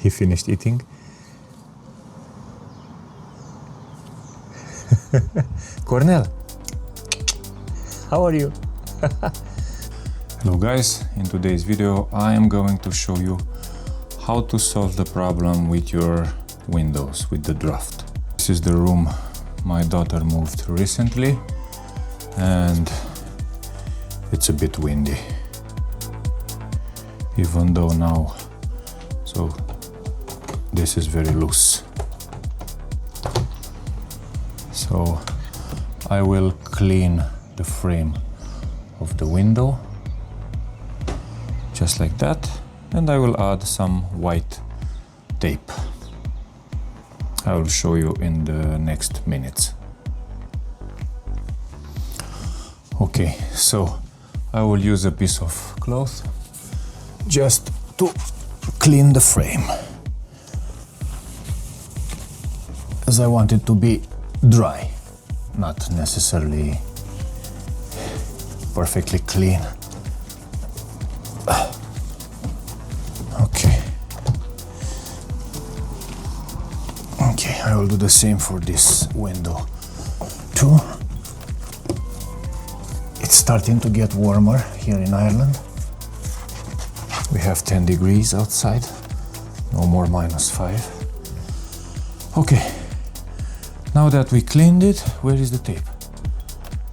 he finished eating. Cornel, how are you? Hello guys, in today's video I am going to show you how to solve the problem with your windows with the draft. This is the room my daughter moved recently and it's a bit windy, even though now, so this is very loose. So I will clean the frame of the window just like that, and I will add some white tape. I will show you in the next minutes. Okay, so I will use a piece of cloth just to clean the frame, as I want it to be dry, not necessarily perfectly clean. Okay, I will do the same for this window too. It's starting to get warmer here in Ireland. We have 10 degrees outside, no more -5. Okay, now that we cleaned it, where is the tape?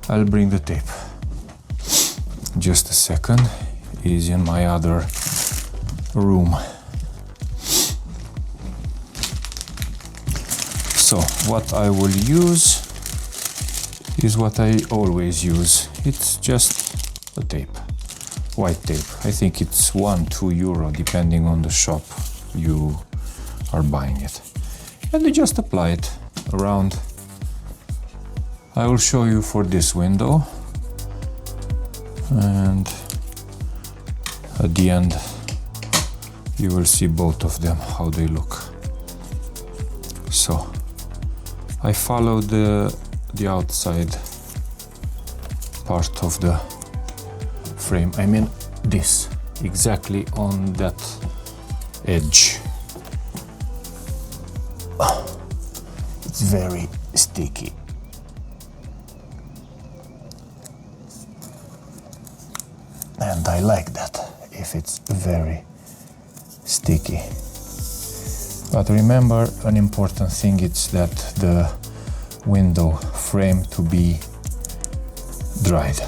I'll bring the tape. Just a second, it is in my other room. So what I will use is what I always use. It's just a tape, white tape. I think it's 1-2 euro depending on the shop you are buying it. And you just apply it around. I will show you for this window, and at the end you will see both of them, how they look. So I follow the outside part of the frame, I mean this, exactly on that edge. It's very sticky. And I like that, if it's very sticky. But remember, an important thing is that the window frame to be dried.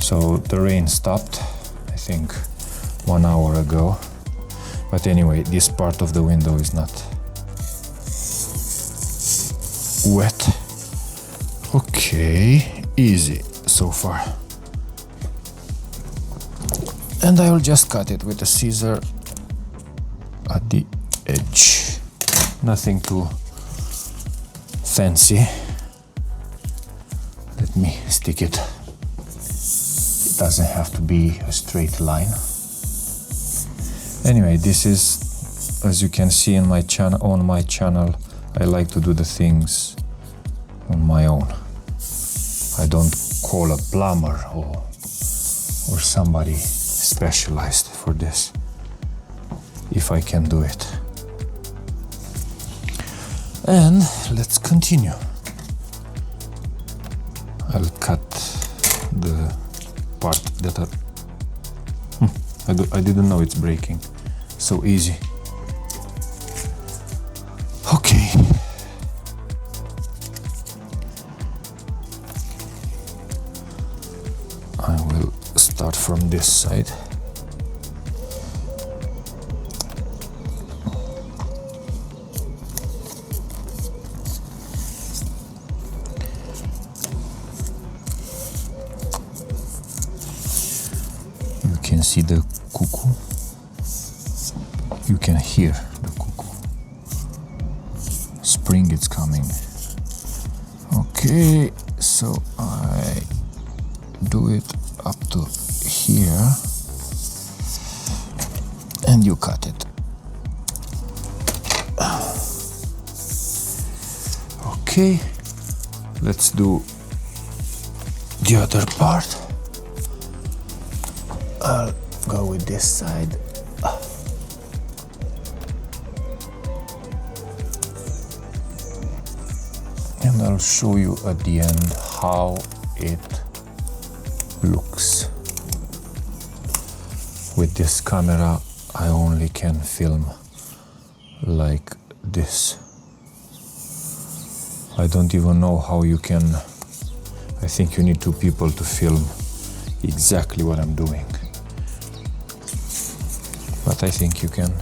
So the rain stopped, I think 1 hour ago. But anyway, this part of the window is not wet. Okay, easy so far. And I will just cut it with a scissor at the edge. Nothing too fancy. Let me stick it. It doesn't have to be a straight line. Anyway, this is, as you can see in my channel, on my channel, I like to do the things on my own. I don't call a plumber or somebody specialized for this, if I can do it. And let's continue. I'll cut the part that I didn't know it's breaking. So easy. Okay. I will start from this side. You can see the cuckoo. You can hear the cuckoo. Spring is coming. Okay, so I do it up to here and you cut it. Okay, let's do the other part. I'll go with this side. And I'll show you at the end how it looks. With this camera I only can film like this. I don't even know how you can. I think you need two people to film exactly what I'm doing. But I think you can,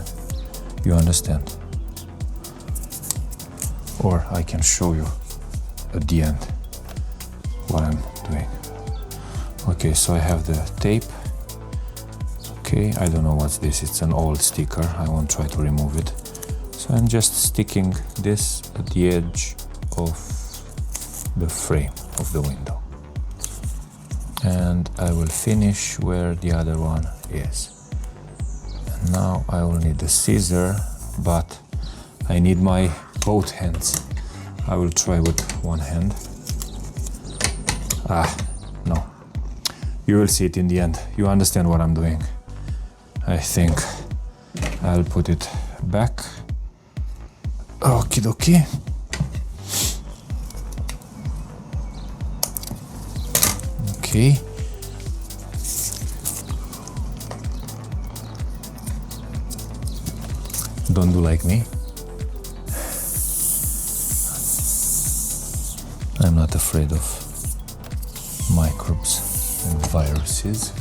you understand. Or I can show you at the end what I'm doing. Okay, so I have the tape. Okay, I don't know what's this, it's an old sticker, I won't try to remove it. So I'm just sticking this at the edge of the frame of the window. And I will finish where the other one is. And now I will need the scissor, but I need my both hands. I will try with one hand. No. You will see it in the end. You understand what I'm doing. I think I'll put it back. Okie dokie. Okay. Don't do like me. I'm not afraid of microbes and viruses.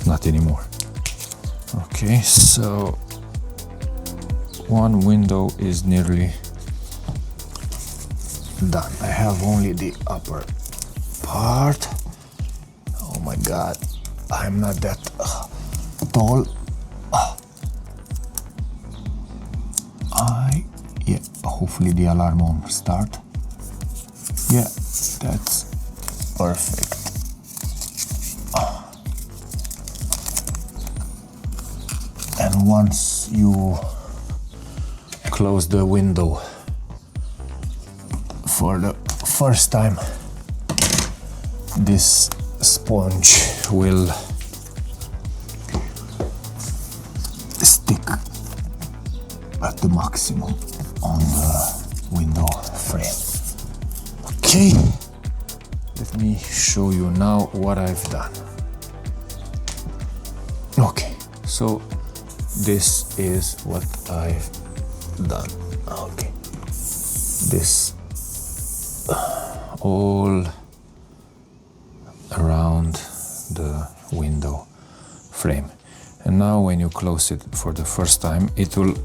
Not anymore. Okay, so one window is nearly done. I have only the upper part. Oh my god, I'm not that tall. Yeah, hopefully the alarm won't start. Yeah, that's perfect. And once you close the window for the first time, this sponge will stick at the maximum on the window frame. Okay, let me show you now what I've done. Okay, so this is what I've done. Okay, this all around the window frame. And now when you close it for the first time, it will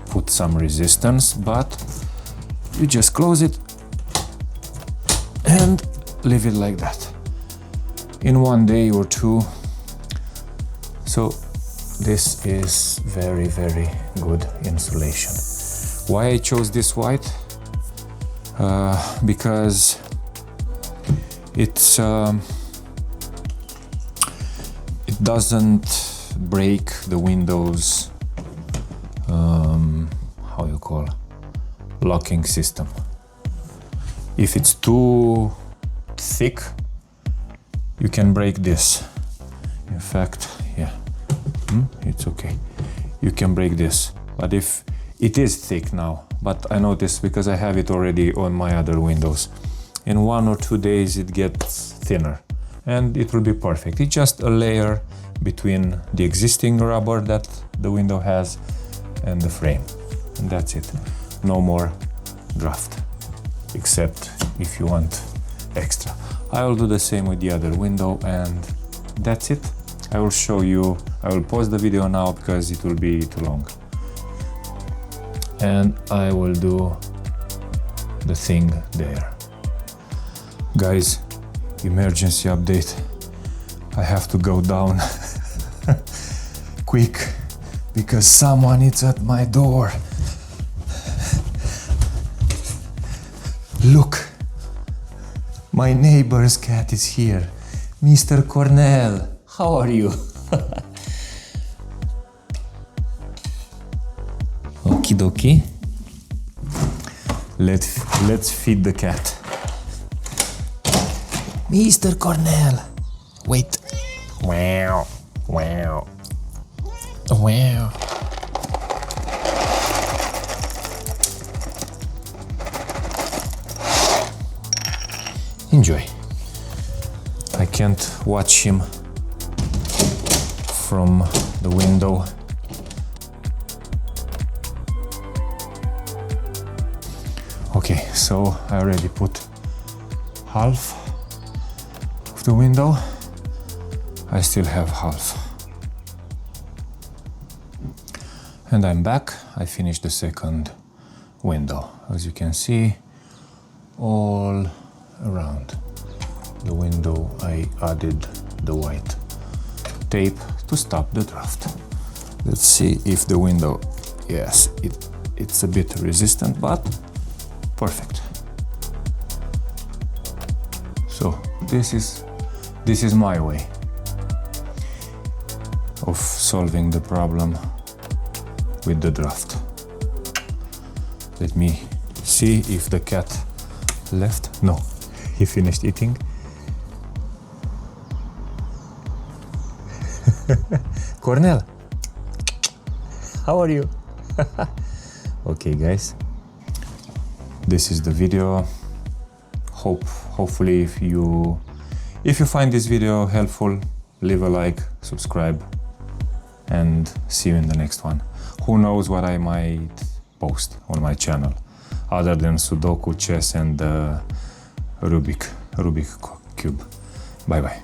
put some resistance, but you just close it and leave it like that in 1 day or 2. So this is very, very good insulation. Why I chose this white? Because it's it doesn't break the windows how you call locking system. If it's too thick, you can break this. In fact, yeah, it's okay. You can break this, but if it is thick now, but I noticed because I have it already on my other windows, in 1 or 2 days it gets thinner and it will be perfect. It's just a layer between the existing rubber that the window has and the frame, and that's it. No more draft, except if you want extra. I will do the same with the other window, and that's it. I will show you, I will pause the video now because it will be too long, and I will do the thing there. Guys, emergency update. I have to go down quick because someone is at my door. Look, my neighbor's cat is here. Mr. Cornell, how are you? Okie dokie. Let's feed the cat. Mr. Cornell, wait. Wow, wow, wow. enjoy. I can't watch him from the window. Okay, so I already put half of the window. I still have half. And I'm back. I finished the second window. As you can see, all around the window I added the white tape to stop the draft. Let's see if the window, yes, it's a bit resistant, but perfect. So this is my way of solving the problem with the draft. Let me see if the cat left. No, he finished eating. Cornel, how are you? Okay, guys, this is the video. Hopefully, if you find this video helpful, leave a like, subscribe, and see you in the next one. Who knows what I might post on my channel other than Sudoku, chess, and Rubik cube. Bye bye.